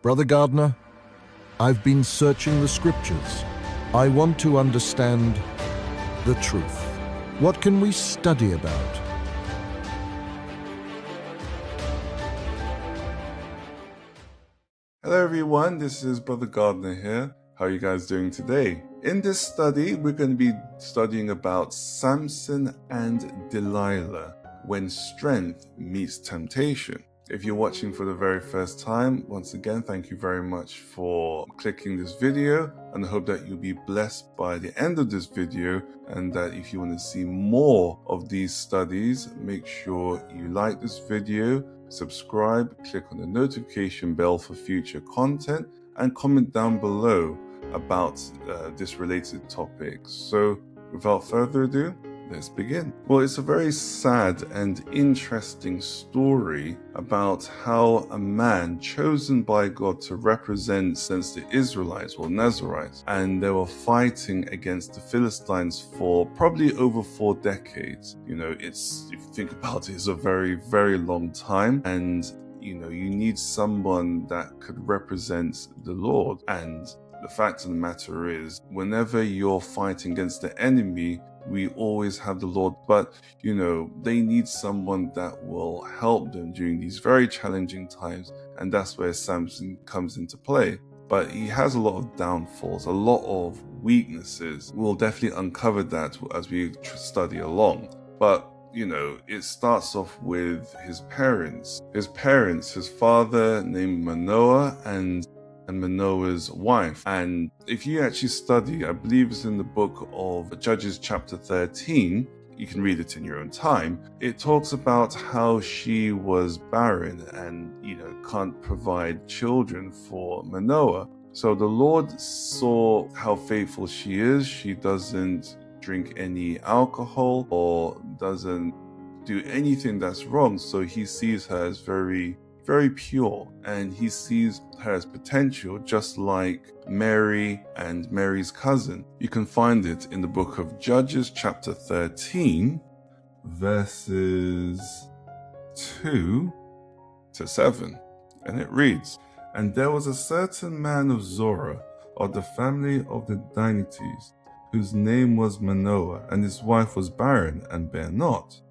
Brother Gardner, I've been searching the scriptures. I want to understand the truth. What can we study about? Hello everyone, this is Brother Gardner here. How are you guys doing today? In this study, we're going to be studying about Samson and Delilah, when strength meets temptation. If you're watching for the very first time, once again, thank you very much for clicking this video, and I hope that you'll be blessed by the end of this video, and that if you want to see more of these studies, make sure you like this video, subscribe, click on the notification bell for future content, and comment down below about this related topic. So without further ado, let's begin. Well, it's a very sad and interesting story about how a man chosen by God to represent since the Israelites or Nazarites, and they were fighting against the Philistines for probably over 4 decades. You know, if you think about it, it's a very, very long time, and you need someone that could represent the Lord. And the fact of the matter is, whenever you're fighting against the enemy, we always have the Lord, but they need someone that will help them during these very challenging times, and that's where Samson comes into play. But he has a lot of downfalls, a lot of weaknesses. We'll definitely uncover that as we study along. But it starts off with his parents. His father named Manoah, and Manoah's wife. And if you actually study, I believe it's in the book of Judges chapter 13, you can read it in your own time, it talks about how she was barren and can't provide children for Manoah. So the Lord saw how faithful she is. She doesn't drink any alcohol or doesn't do anything that's wrong, so he sees her as very, very pure, and he sees her as potential, just like Mary and Mary's cousin. You can find it in the book of Judges chapter 13 verses 2 to 7, and it reads, "And there was a certain man of Zorah, of the family of the Danites, whose name was Manoah, and his wife was barren and bare not.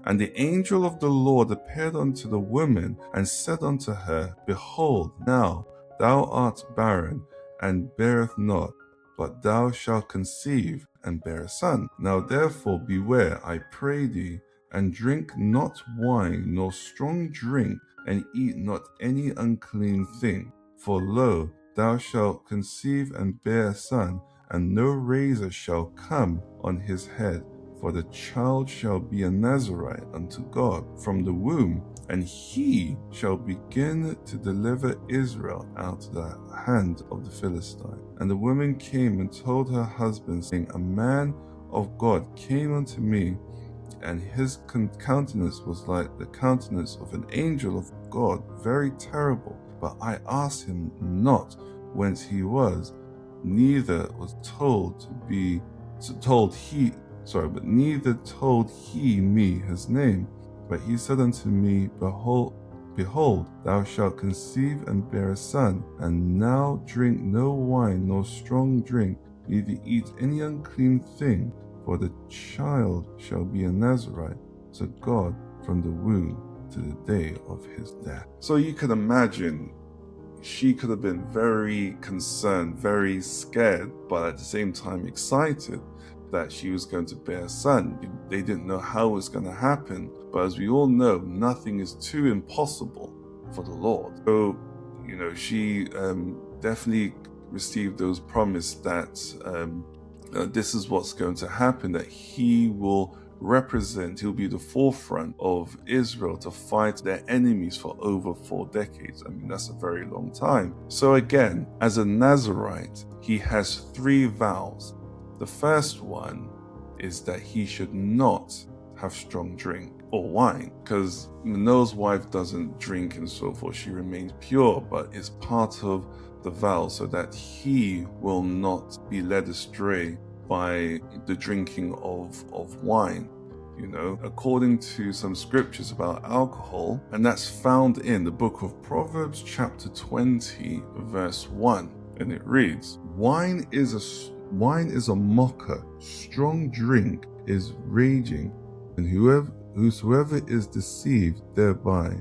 And the angel of the Lord appeared unto the woman, and said unto her, Behold, now thou art barren, and bearest not, but thou shalt conceive, and bear a son. Now therefore beware, I pray thee, and drink not wine, nor strong drink, and eat not any unclean thing. For lo, thou shalt conceive and bear a son, and no razor shall come on his head. For the child shall be a Nazarite unto God from the womb, and he shall begin to deliver Israel out of the hand of the Philistine. And the woman came and told her husband, saying, A man of God came unto me, and his countenance was like the countenance of an angel of God, very terrible. But I asked him not whence he was, neither told he me his name. But he said unto me, Behold, thou shalt conceive and bear a son, and now drink no wine nor strong drink, neither eat any unclean thing, for the child shall be a Nazarite to God from the womb to the day of his death." So you can imagine, she could have been very concerned, very scared, but at the same time excited that she was going to bear a son. They didn't know how it was going to happen, but as we all know, nothing is too impossible for the Lord. So, she definitely received those promises that this is what's going to happen, that he will he'll be the forefront of Israel to fight their enemies for over 4 decades. I mean, that's a very long time. So again, as a Nazarite, he has 3 vows. The first one is that he should not have strong drink or wine, because Manoah's wife doesn't drink and so forth. She remains pure, but it's part of the vow so that he will not be led astray by the drinking of wine. according to some scriptures about alcohol, and that's found in the book of Proverbs chapter 20 verse 1, and it reads, wine is a mocker, strong drink is raging, and whosoever is deceived thereby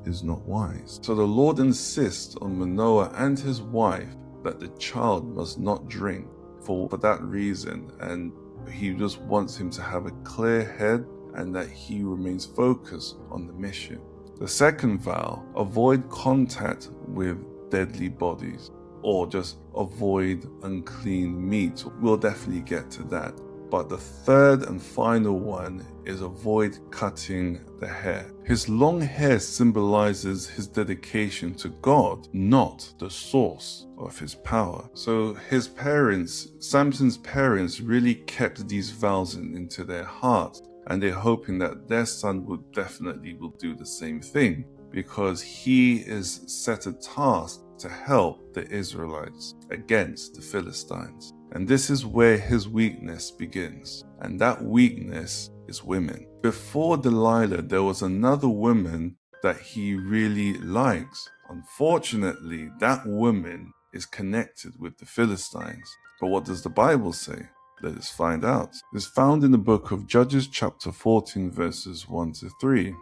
is not wise. So the Lord insists on Manoah and his wife that the child must not drink for that reason, and he just wants him to have a clear head and that he remains focused on the mission. The second vow, avoid contact with deadly bodies, or just avoid unclean meat. We'll definitely get to that. But the third and final one is avoid cutting the hair. His long hair symbolizes his dedication to God, not the source of his power. So his parents, Samson's parents, really kept these vows into their hearts, and they're hoping that their son will do the same thing, because he is set a task to help the Israelites against the Philistines. And this is where his weakness begins. And that weakness is women. Before Delilah, there was another woman that he really likes. Unfortunately, that woman is connected with the Philistines. But what does the Bible say? Let us find out. It's found in the book of Judges chapter 14 verses 1 to 3.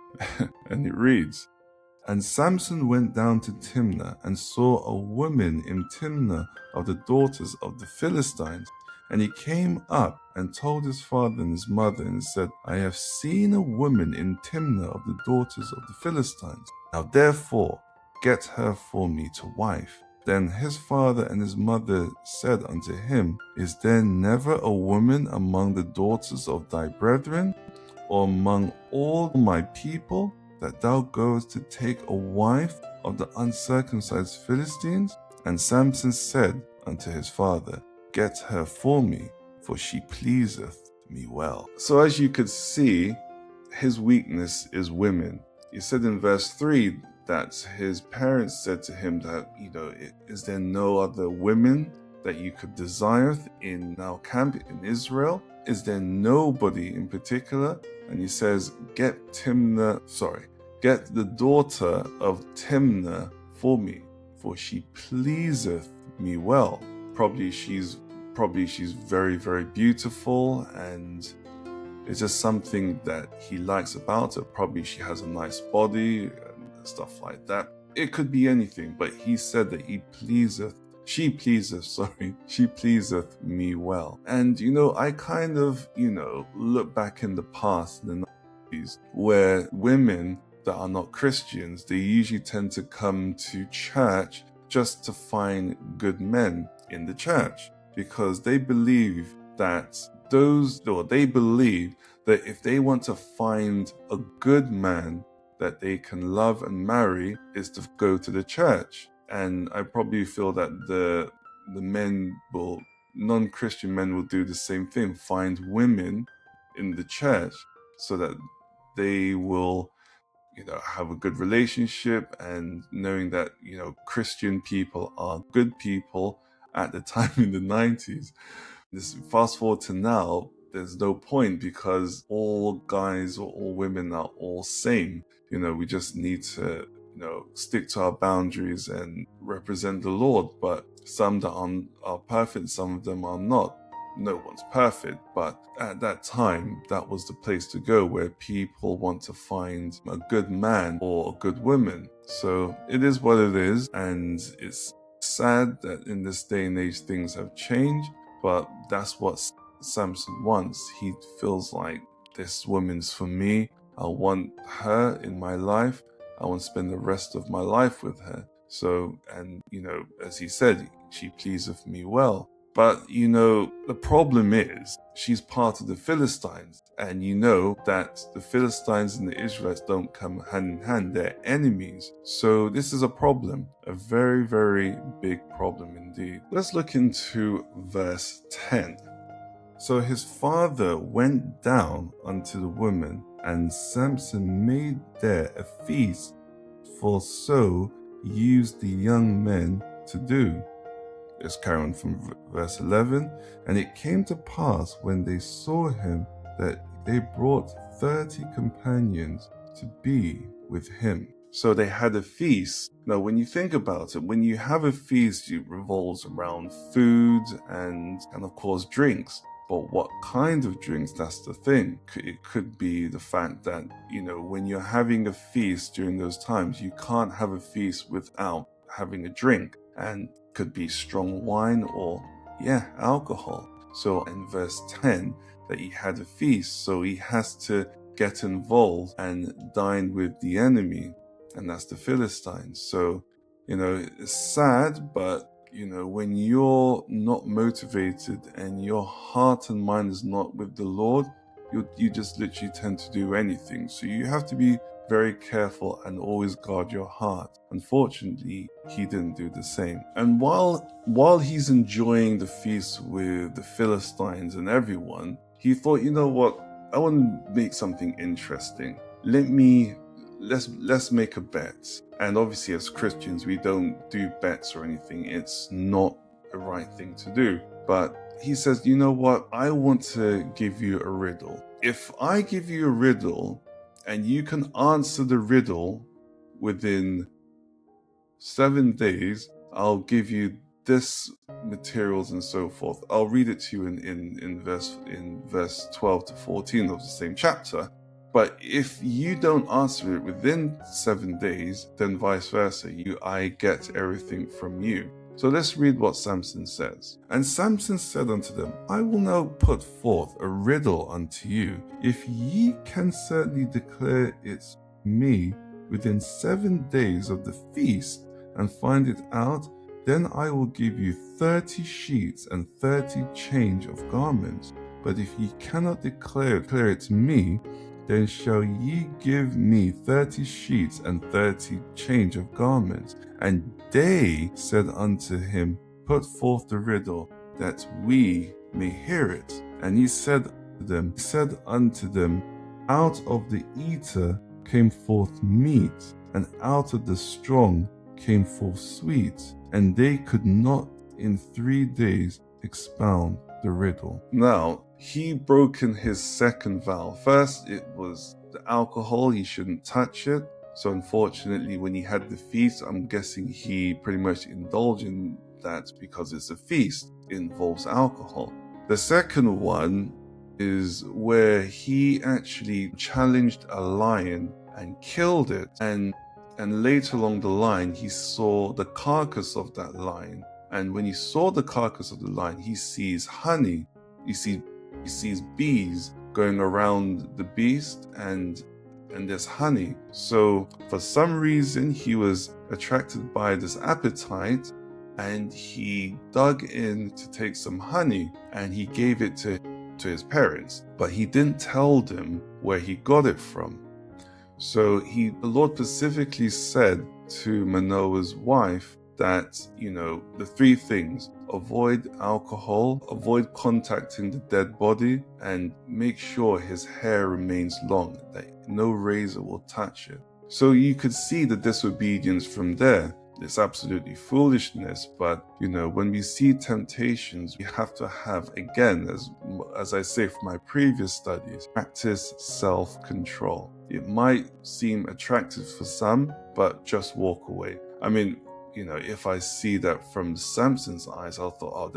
And it reads, and Samson went down to Timnah and saw a woman in Timnah of the daughters of the Philistines. And he came up and told his father and his mother and said, I have seen a woman in Timnah of the daughters of the Philistines. Now therefore get her for me to wife. Then his father and his mother said unto him, is there never a woman among the daughters of thy brethren, or among all my people, that thou goest to take a wife of the uncircumcised Philistines? And Samson said unto his father, get her for me, for she pleaseth me well. So as you could see, his weakness is women. He said in verse 3 that his parents said to him that, is there no other women that you could desire in our camp in Israel? Is there nobody in particular? And he says, get the daughter of Timnah for me, for she pleaseth me well. Probably she's very, very beautiful, and it's just something that he likes about her. Probably she has a nice body and stuff like that. It could be anything, but he said that she pleaseth me well. And I kind of, look back in the past, in the 90s, where women that are not Christians, they usually tend to come to church just to find good men in the church, because they believe that if they want to find a good man that they can love and marry, is to go to the church. And I probably feel that the non-Christian men will do the same thing, find women in the church so that they will have a good relationship, and knowing that Christian people are good people at the time in the 90s. This fast forward to now, there's no point, because all guys or all women are all same. We just need to stick to our boundaries and represent the Lord. But some that are perfect, some of them are not. No one's perfect, but at that time, that was the place to go, where people want to find a good man or a good woman. So it is what it is, and it's sad that in this day and age things have changed, but that's what Samson wants. He feels like, this woman's for me. I want her in my life. I want to spend the rest of my life with her. So, and as he said, she pleaseth me well. But the problem is, she's part of the Philistines, and that the Philistines and the Israelites don't come hand in hand. They're enemies. So this is a problem, a very, very big problem indeed. Let's look into verse 10. So his father went down unto the woman, and Samson made there a feast, for so used the young men to do. Let's carry on from verse 11. And it came to pass, when they saw him, that they brought 30 companions to be with him. So they had a feast. Now, when you think about it, when you have a feast, it revolves around food and of course drinks. But what kind of drinks? That's the thing. It could be the fact that, when you're having a feast during those times, you can't have a feast without having a drink. And could be strong wine or, alcohol. So in verse 10, that he had a feast, so he has to get involved and dine with the enemy, and that's the Philistines. So, it's sad, but, when you're not motivated and your heart and mind is not with the Lord, you just literally tend to do anything. So you have to be very careful and always guard your heart. Unfortunately, he didn't do the same. And while he's enjoying the feast with the Philistines and everyone, he thought, you know what? I want to make something interesting. Let's make a bet. And obviously, as Christians, we don't do bets or anything. It's not the right thing to do. But he says, you know what? I want to give you a riddle. If I give you a riddle and you can answer the riddle within 7 days, I'll give you this materials and so forth. I'll read it to you in verse 12 to 14 of the same chapter. But if you don't answer it within 7 days, then vice versa. I get everything from you. So let's read what Samson says. And Samson said unto them, I will now put forth a riddle unto you. If ye can certainly declare it me within 7 days of the feast, and find it out, then I will give you 30 sheets and 30 change of garments. But if ye cannot declare it me, then shall ye give me 30 sheets and 30 change of garments. And they said unto him, Put forth the riddle, that we may hear it. And he said unto them, Out of the eater came forth meat, and out of the strong came forth sweet. And they could not in 3 days expound the riddle. Now, he broken his second vow. First, it was the alcohol, he shouldn't touch it. So unfortunately, when he had the feast, I'm guessing he pretty much indulged in that because it's a feast. It involves alcohol. The second one is where he actually challenged a lion and killed it. And later along the line, he saw the carcass of that lion. And when he saw the carcass of the lion, he sees honey. He sees bees going around the beast, and there's honey. So for some reason, he was attracted by this appetite, and he dug in to take some honey, and he gave it to his parents. But he didn't tell them where he got it from. So the Lord specifically said to Manoah's wife that, the 3 things: avoid alcohol, avoid contacting the dead body, and make sure his hair remains long, that no razor will touch it. So you could see the disobedience from there. It's absolutely foolishness, but when we see temptations, we have to have, again, as I say from my previous studies, practice self-control. It might seem attractive for some, but just walk away. I mean, if I see that from Samson's eyes, I thought,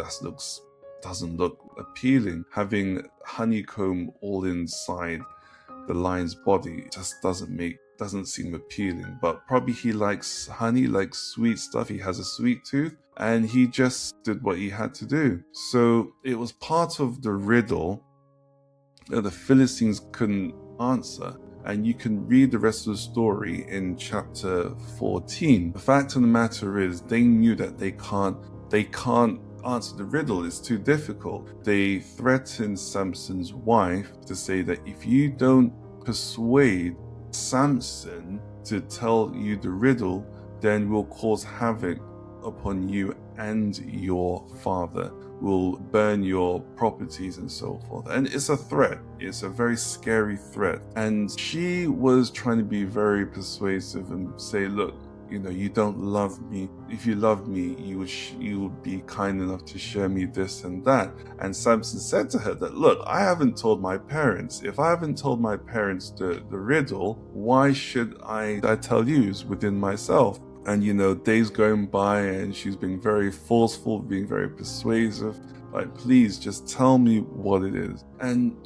doesn't look appealing. Having honeycomb all inside the lion's body just doesn't seem appealing. But probably he likes honey, likes sweet stuff. He has a sweet tooth, and he just did what he had to do. So it was part of the riddle that the Philistines couldn't answer. And you can read the rest of the story in chapter 14. The fact of the matter is, they knew that they can't answer the riddle. It's too difficult. They threatened Samson's wife to say that if you don't persuade Samson to tell you the riddle, then we'll cause havoc upon you and your father. We'll burn your properties and so forth. And it's a threat. It's a very scary threat. And she was trying to be very persuasive and say, look, you don't love me. If you loved me, you would be kind enough to show me this and that. And Samson said to her that, look, I haven't told my parents. If I haven't told my parents the riddle, why should I tell you? It's within myself. And days going by, and she's being very forceful, being very persuasive. Like, please just tell me what it is. And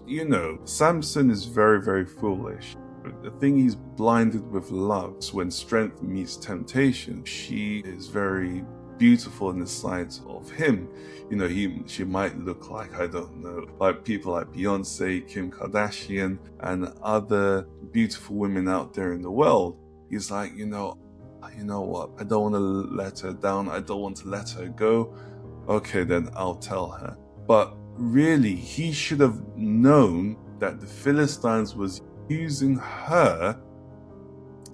Samson is very, very foolish. The thing, he's blinded with love. So when strength meets temptation, she is very beautiful in the sight of him. She might look like, I don't know, like people like Beyonce, Kim Kardashian, and other beautiful women out there in the world. He's like, you know what? I don't want to let her down. I don't want to let her go. Okay, then I'll tell her. But really, he should have known that the Philistines was using her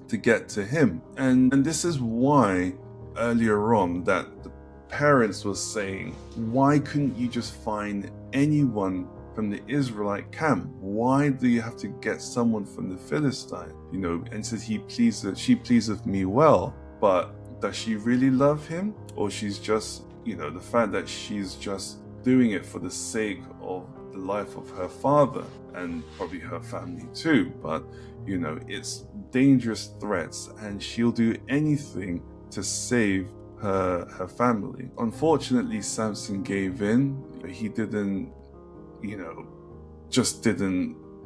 to get to him. And this is why earlier on that the parents were saying, why couldn't you just find anyone from the Israelite camp? Why do you have to get someone from the Philistine? And says she pleaseth me well. But does she really love him? Or she's just, the fact that she's just doing it for the sake of the life of her father and probably her family too. But it's dangerous threats, and she'll do anything to save her family. Unfortunately, Samson gave in. He didn't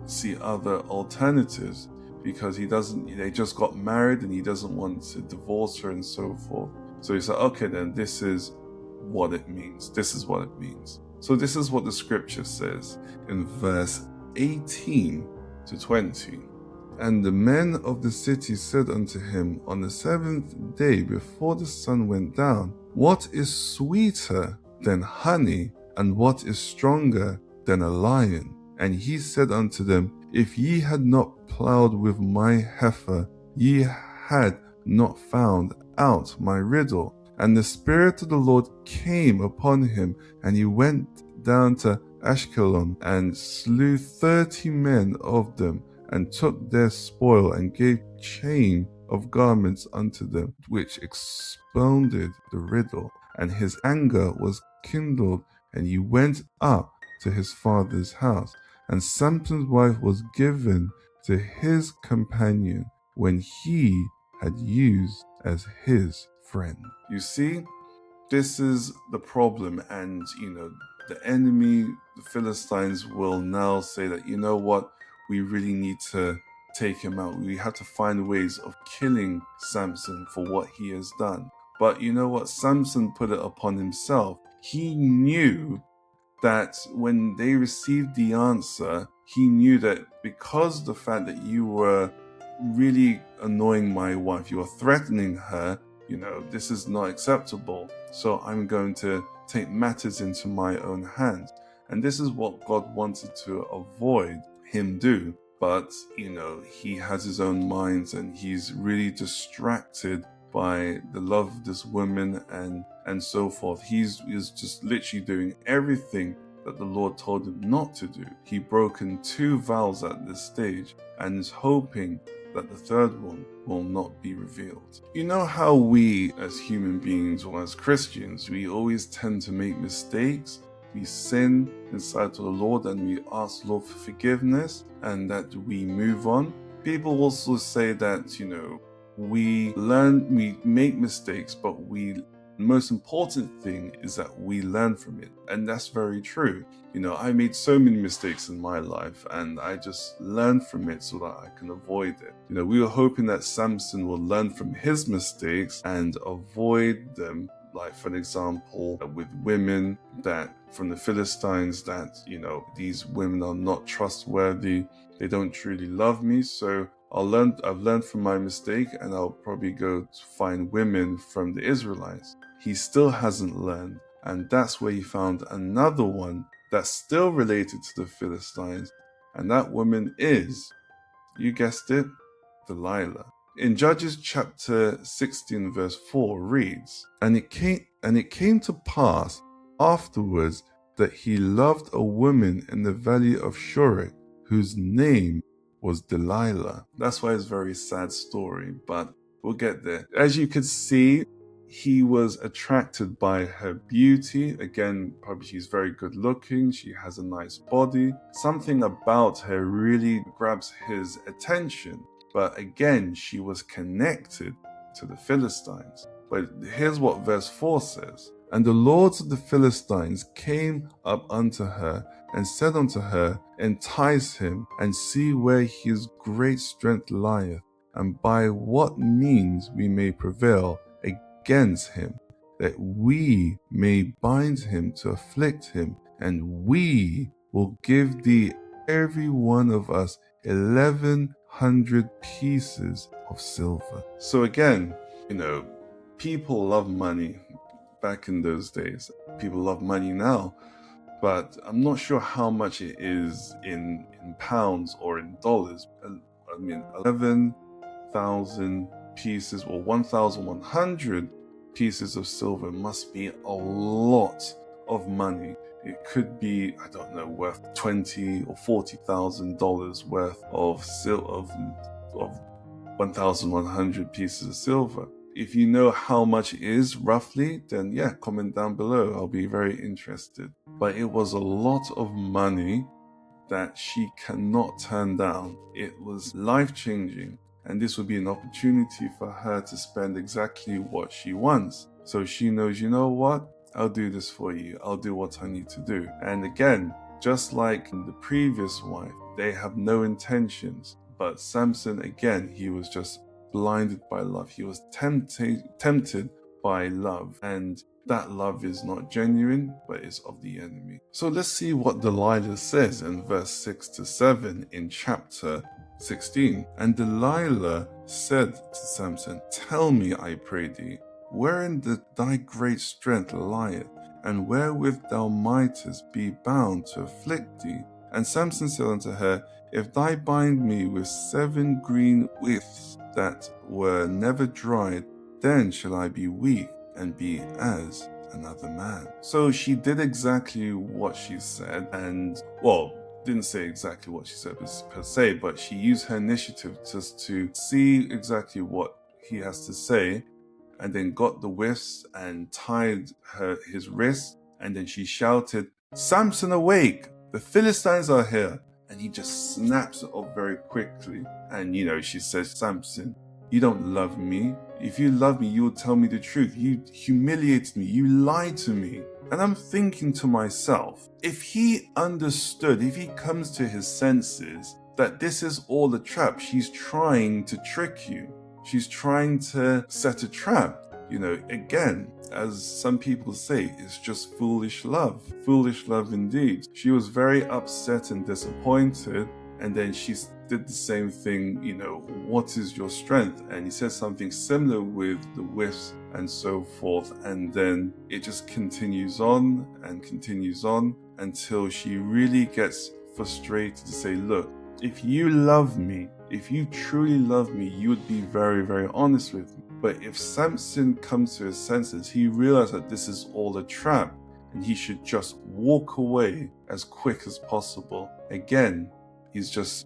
see other alternatives, because they just got married and he doesn't want to divorce her and so forth. So he said, okay, then this is what it means. So this is what the scripture says in verse 18 to 20. And the men of the city said unto him on the 7th day before the sun went down, what is sweeter than honey, and what is stronger than a lion? And he said unto them, if ye had not plowed with my heifer, ye had not found out my riddle. And the Spirit of the Lord came upon him, and he went down to Ashkelon, and slew 30 men of them, and took their spoil, and gave chain of garments unto them, which expounded the riddle. And his anger was kindled, and he went up to his father's house. And Samson's wife was given to his companion, when he had used as his friend. You see, this is the problem. And the enemy, the Philistines, will now say that, you know what, we really need to take him out. We have to find ways of killing Samson for what he has done. But you know what? Samson put it upon himself. He knew that when they received the answer, he knew that because the fact that you were really annoying my wife, you were threatening her, this is not acceptable. So I'm going to take matters into my own hands. And this is what God wanted to avoid him do. But, he has his own minds, and he's really distracted by the love of this woman and so forth. He's just literally doing everything that the Lord told him not to do. He broken 2 vows at this stage, and is hoping that the third one will not be revealed. You know how we as human beings, or as Christians, we always tend to make mistakes. We sin inside to the Lord, and we ask the Lord for forgiveness, and that we move on. People also say that, we make mistakes, but the most important thing is that we learn from it. And that's very true. I made so many mistakes in my life, and I just learned from it so that I can avoid it. We were hoping that Samson will learn from his mistakes and avoid them. Like, for an example, with women that from the Philistines, that, these women are not trustworthy. They don't truly love me. So I've learned from my mistake, and I'll probably go to find women from the Israelites. He still hasn't learned. And that's where he found another one that's still related to the Philistines. And that woman is, you guessed it, Delilah. In Judges chapter 16 verse 4 reads, And it came to pass afterwards that he loved a woman in the valley of Shorek, whose name was Delilah. That's why it's a very sad story. But We'll get there. As you could see, he was attracted by her beauty. Again, probably she's very good looking. She has a nice body. Something about her really grabs his attention. But again, she was connected to the Philistines. But here's what verse 4 says. And the lords of the Philistines came up unto her and said unto her, Entice him, and see where his great strength lieth, and by what means we may prevail against him, that we may bind him to afflict him, and we will give thee every one of us 1,100 pieces of silver. So again, people love money back in those days. People love money now, but I'm not sure how much it is in pounds or in dollars. 11,000 pieces or 1,100 pieces of silver must be a lot of money. It could be, I don't know, worth $20,000 or $40,000 worth of 1,100 pieces of silver. If you know how much it is roughly, then yeah, comment down below. I'll be very interested. But it was a lot of money that she cannot turn down. It was life-changing, and this would be an opportunity for her to spend exactly what she wants. So she knows, you know what? I'll do this for you. I'll do what I need to do. And again, just like the previous wife, they have no intentions. But Samson, again, he was just blinded by love. He was tempted by love, and that love is not genuine, but is of the enemy. So let's see what Delilah says in verse 6 to 7 in chapter 16. And Delilah said to Samson, Tell me, I pray thee, wherein thy great strength lieth, and wherewith thou mightest be bound to afflict thee. And Samson said unto her, If thou bind me with 7 green withs that were never dried, then shall I be weak and be as another man. So she did exactly what she said, and didn't say exactly what she said per se, but she used her initiative just to see exactly what he has to say, and then got the withs and tied his wrist, and then she shouted, Samson, awake! The Philistines are here! And he just snaps it off very quickly. And she says, Samson, you don't love me. If you love me, you would tell me the truth. You humiliated me. You lied to me. And I'm thinking to myself, if he understood, if he comes to his senses, that this is all a trap, she's trying to trick you. She's trying to set a trap. Again, as some people say, it's just foolish love. Foolish love indeed. She was very upset and disappointed, and then she did the same thing, what is your strength? And he says something similar with the whiffs and so forth, and then it just continues on until she really gets frustrated to say, look, if you love me, if you truly love me, you would be very, very honest with me. But if Samson comes to his senses, he realized that this is all a trap, and he should just walk away as quick as possible. Again, it's just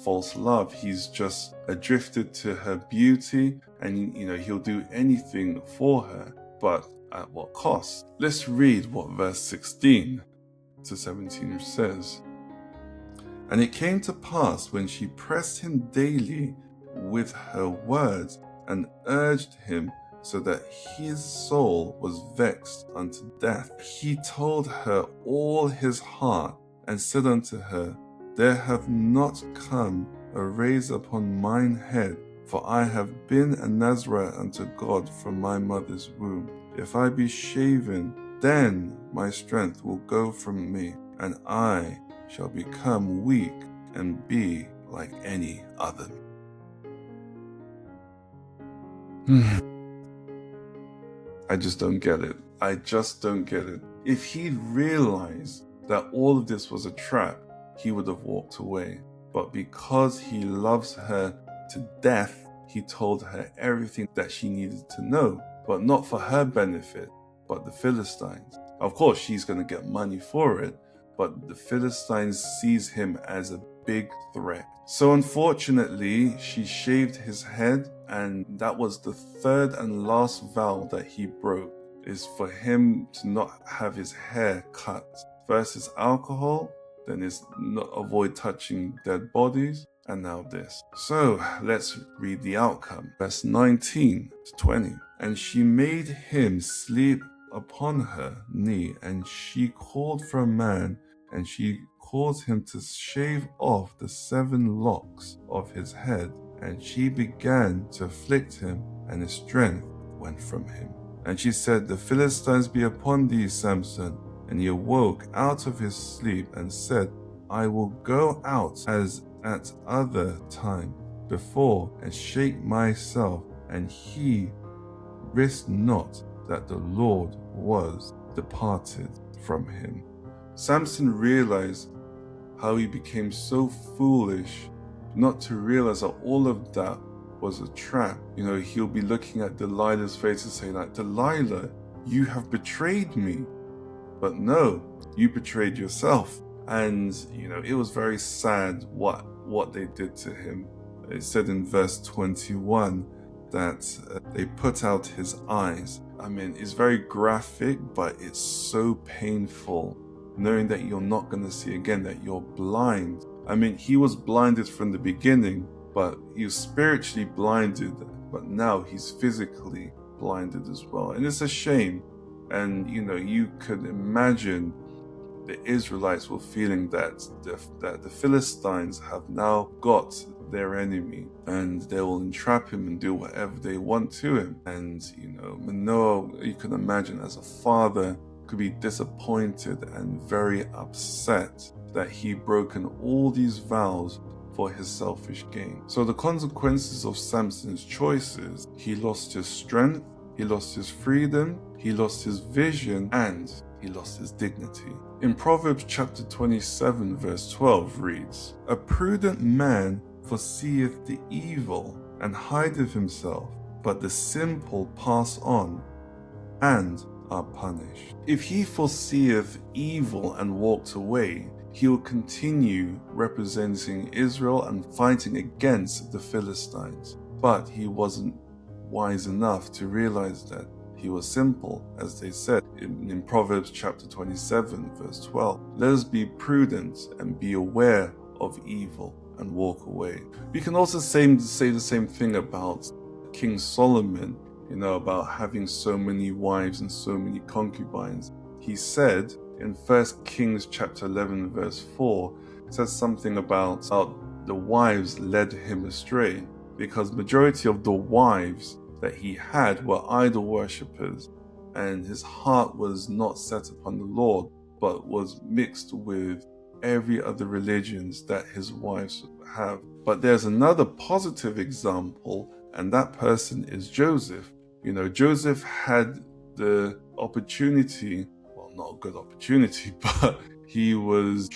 false love. He's just addicted to her beauty, and he'll do anything for her, but at what cost? Let's read what verse 16 to 17 says. And it came to pass, when she pressed him daily with her words, and urged him so that his soul was vexed unto death, he told her all his heart, and said unto her, There hath not come a razor upon mine head, for I have been a Nazarite unto God from my mother's womb. If I be shaven, then my strength will go from me, and I shall become weak and be like any other. I just don't get it. If he'd realized that all of this was a trap, he would have walked away. But because he loves her to death, he told her everything that she needed to know, but not for her benefit, but the Philistines. Of course, she's going to get money for it, but the Philistines sees him as a big threat. So unfortunately, she shaved his head, and that was the third and last vow that he broke, is for him to not have his hair cut. First is alcohol, then is not avoid touching dead bodies, and now this. So let's read the outcome. Verse 19 to 20. And she made him sleep upon her knee, and she called for a man, and she caused him to shave off the 7 locks of his head, and she began to afflict him, and his strength went from him. And she said, The Philistines be upon thee, Samson. And he awoke out of his sleep and said, I will go out as at other time before and shake myself. And he wist not that the Lord was departed from him. Samson realized how he became so foolish not to realize that all of that was a trap. He'll be looking at Delilah's face and saying, like, Delilah, you have betrayed me. But no, you betrayed yourself. And, it was very sad what they did to him. It said in verse 21 that they put out his eyes. I mean, it's very graphic, but it's so painful knowing that you're not going to see again, that you're blind. I mean, he was blinded from the beginning, but he was spiritually blinded, but now he's physically blinded as well. And it's a shame. And, you could imagine the Israelites were feeling that the Philistines have now got their enemy, and they will entrap him and do whatever they want to him. And, Manoah, you can imagine as a father, could be disappointed and very upset that he'd broken all these vows for his selfish gain. So the consequences of Samson's choices, he lost his strength, he lost his freedom, he lost his vision, and he lost his dignity. In Proverbs chapter 27 verse 12 reads, A prudent man foreseeth the evil and hideth himself, but the simple pass on and are punished. If he foreseeth evil and walked away, he will continue representing Israel and fighting against the Philistines. But he wasn't wise enough to realize that he was simple, as they said in Proverbs chapter 27 verse 12. Let us be prudent and be aware of evil and walk away. We can also say the same thing about King Solomon, about having so many wives and so many concubines. He said in 1 Kings chapter 11 verse 4, says something about the wives led him astray, because majority of the wives that he had were idol worshippers, and his heart was not set upon the Lord, but was mixed with every other religions that his wives have. But there's another positive example, and that person is Joseph. Joseph had the opportunity, well, not a good opportunity, but he was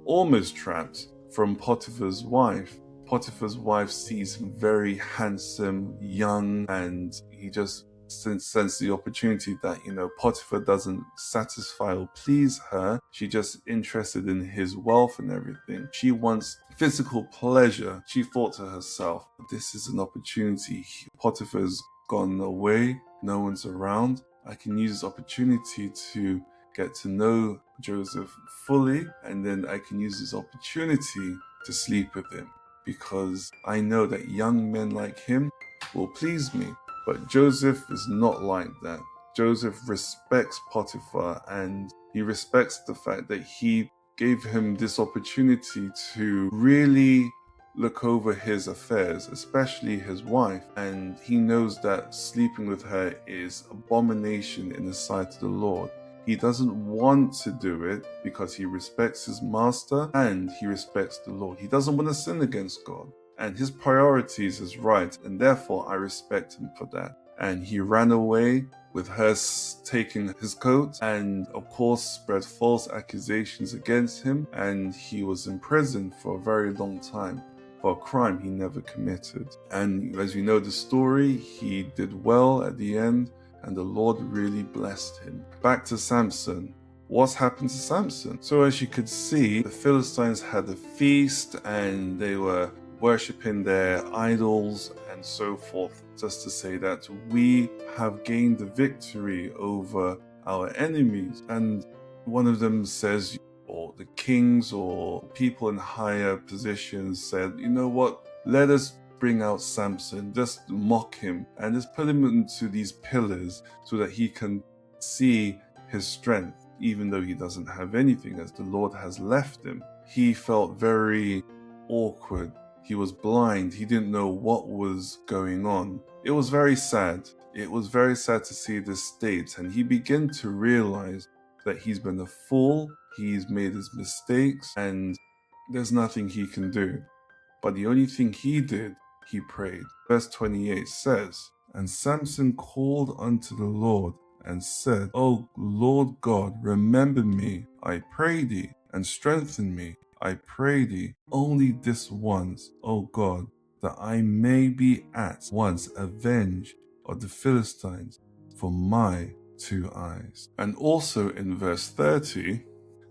almost trapped from Potiphar's wife. Potiphar's wife sees him very handsome, young, and he just senses the opportunity that, Potiphar doesn't satisfy or please her. She's just interested in his wealth and everything. She wants physical pleasure. She thought to herself, this is an opportunity. Potiphar's gone away, no one's around. I can use this opportunity to get to know Joseph fully, and then I can use this opportunity to sleep with him, because I know that young men like him will please me. But Joseph is not like that. Joseph respects Potiphar, and he respects the fact that he gave him this opportunity to really look over his affairs, especially his wife, and he knows that sleeping with her is abomination in the sight of the Lord. He doesn't want to do it because he respects his master and he respects the Lord. He doesn't want to sin against God, and his priorities is right, and therefore I respect him for that. And he ran away with her taking his coat, and of course spread false accusations against him, and he was in prison for a very long time for a crime he never committed. And as we know the story, he did well at the end, and the Lord really blessed him. Back to Samson. what's happened to Samson? So as you could see, the Philistines had a feast and they were worshipping their idols and so forth, just to say that we have gained the victory over our enemies. And one of them says, or the kings or people in higher positions said, you know what, let us bring out Samson, just mock him and just put him into these pillars so that he can see his strength, even though he doesn't have anything, as the Lord has left him. He felt very awkward. He was blind. He didn't know what was going on. It was very sad. It was very sad to see this state, and he began to realize that he's been a fool, he's made his mistakes, and there's nothing he can do. But the only thing he did, he prayed. Verse 28 says, "And Samson called unto the Lord and said, O Lord God, remember me, I pray thee, and strengthen me, I pray thee, only this once, O God, that I may be at once avenged of the Philistines for my 2 eyes." And also in verse 30,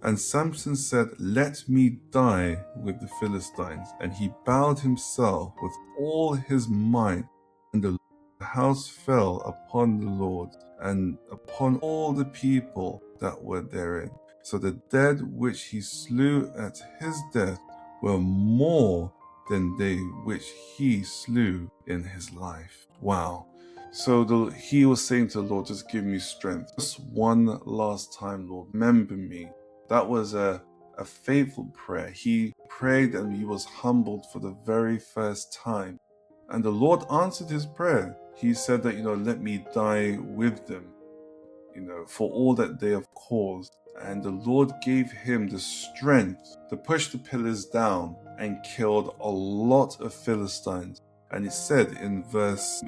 "And Samson said, Let me die with the Philistines. And he bowed himself with all his might, and the house fell upon the Lord and upon all the people that were therein. So the dead which he slew at his death were more than they which he slew in his life." Wow. So he was saying to the Lord, just give me strength. Just one last time, Lord, remember me. That was a faithful prayer. He prayed and he was humbled for the very first time. And the Lord answered his prayer. He said that, let me die with them, for all that they have caused. And the Lord gave him the strength to push the pillars down and killed a lot of Philistines. And it said in verse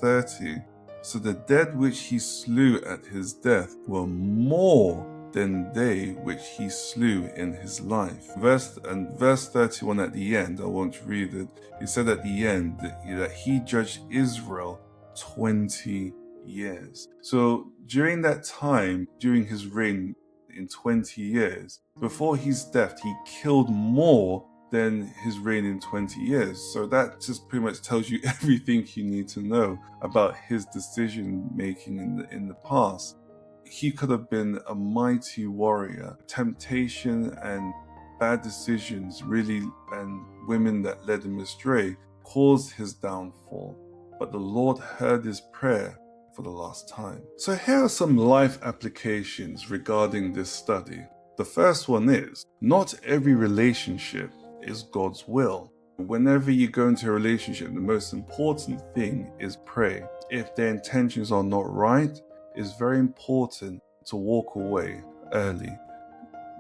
30, "So the dead which he slew at his death were more than they which he slew in his life." Verse 31 at the end, I won't read it. He said at the end that he judged Israel 20 years. So during that time, during his reign in 20 years, before his death, he killed more than his reign in 20 years. So that just pretty much tells you everything you need to know about his decision making in the past. He could have been a mighty warrior. Temptation and bad decisions really, and women that led him astray, caused his downfall. But the Lord heard his prayer for the last time. So here are some life applications regarding this study. The first one is, not every relationship is God's will. Whenever you go into a relationship, the most important thing is pray. If their intentions are not right, it's very important to walk away early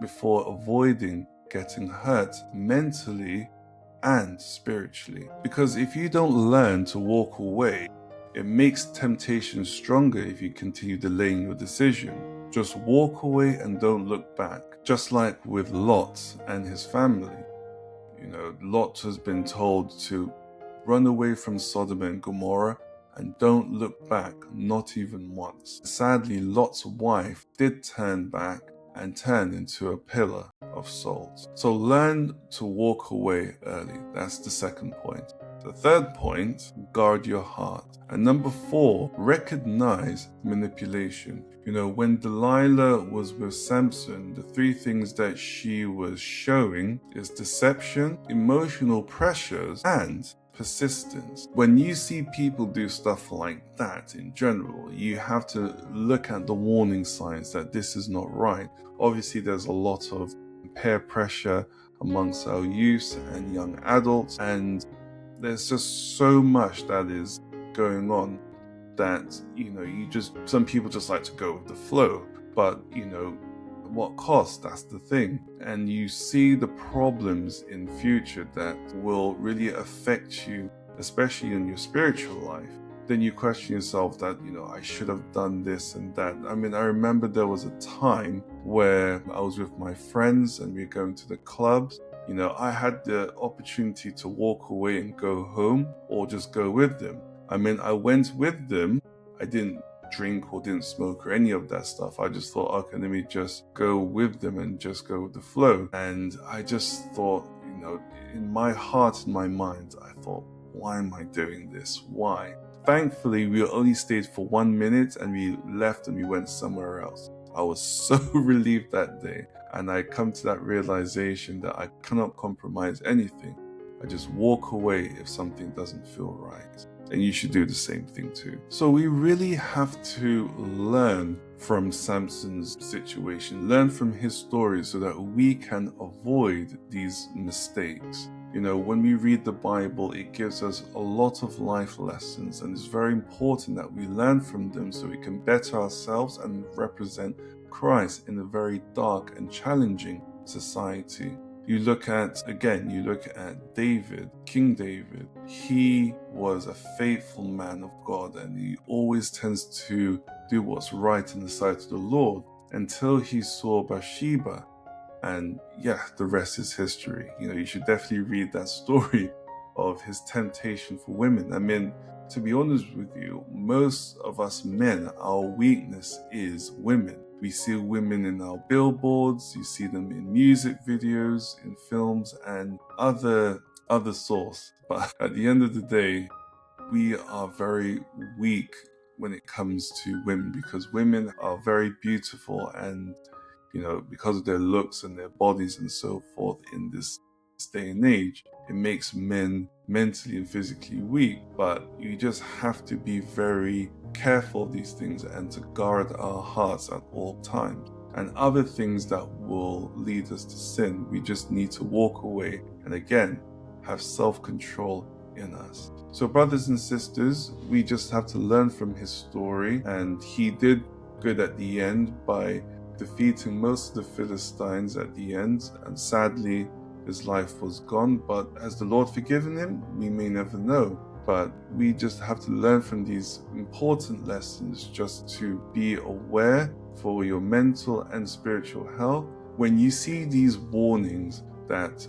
before avoiding getting hurt mentally and spiritually. Because if you don't learn to walk away, it makes temptation stronger if you continue delaying your decision. Just walk away and don't look back. Just like with Lot and his family. Lot has been told to run away from Sodom and Gomorrah and don't look back, not even once. Sadly, Lot's wife did turn back and turn into a pillar of salt. So learn to walk away early. That's the second point. The third point, guard your heart. And number 4, recognize manipulation. When Delilah was with Samson, the 3 things that she was showing is deception, emotional pressures, and persistence. When you see people do stuff like that in general, you have to look at the warning signs that this is not right. Obviously, there's a lot of peer pressure amongst our youth and young adults, and there's just so much that is going on that, some people just like to go with the flow. But, what cost? That's the thing. And you see the problems in future that will really affect you, especially in your spiritual life. Then you question yourself that, I should have done this and that. I remember there was a time where I was with my friends and we were going to the clubs. I had the opportunity to walk away and go home or just go with them. I went with them. I didn't drink or didn't smoke or any of that stuff. I just thought, okay, let me just go with them and just go with the flow. And I just thought, in my heart and my mind, I thought, why am I doing this? Why? Thankfully, we only stayed for 1 minute and we left and we went somewhere else. I was so relieved that day. And I come to that realization that I cannot compromise anything. I just walk away if something doesn't feel right. And you should do the same thing too. So we really have to learn from Samson's situation, learn from his story so that we can avoid these mistakes. When we read the Bible, it gives us a lot of life lessons, and it's very important that we learn from them so we can better ourselves and represent Christ in a very dark and challenging society. You look at David, King David. He was a faithful man of God, and he always tends to do what's right in the sight of the Lord until he saw Bathsheba. And the rest is history. You should definitely read that story of his temptation for women. I mean, to be honest with you, most of us men, our weakness is women. We see women in our billboards, you see them in music videos, in films, and other source. But at the end of the day, we are very weak when it comes to women, because women are very beautiful, and because of their looks and their bodies and so forth in this day and age, it makes men mentally and physically weak. But you just have to be very careful of these things and to guard our hearts at all times. And other things that will lead us to sin, we just need to walk away and again have self-control in us. So brothers and sisters, we just have to learn from his story, and he did good at the end by defeating most of the Philistines at the end, and sadly his life was gone. But has the Lord forgiven him? We may never know. But we just have to learn from these important lessons just to be aware for your mental and spiritual health. When you see these warnings that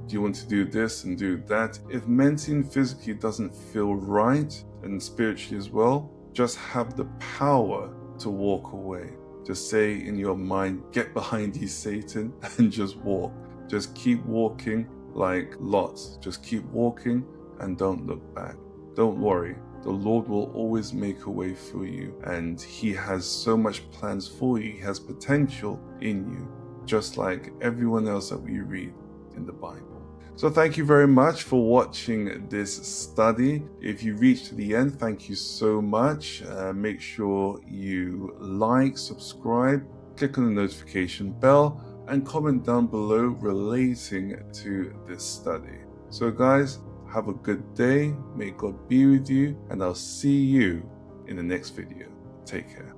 you want to do this and do that, if mentally and physically doesn't feel right, and spiritually as well, just have the power to walk away. Just say in your mind, get behind you, Satan, and just walk. Just keep walking like Lot. Just keep walking and don't look back. Don't worry. The Lord will always make a way for you, and he has so much plans for you. He has potential in you, just like everyone else that we read in the Bible. So thank you very much for watching this study. If you reached to the end, thank you so much. Make sure you like, subscribe, click on the notification bell, and comment down below relating to this study. So guys, have a good day. May God be with you, and I'll see you in the next video. Take care.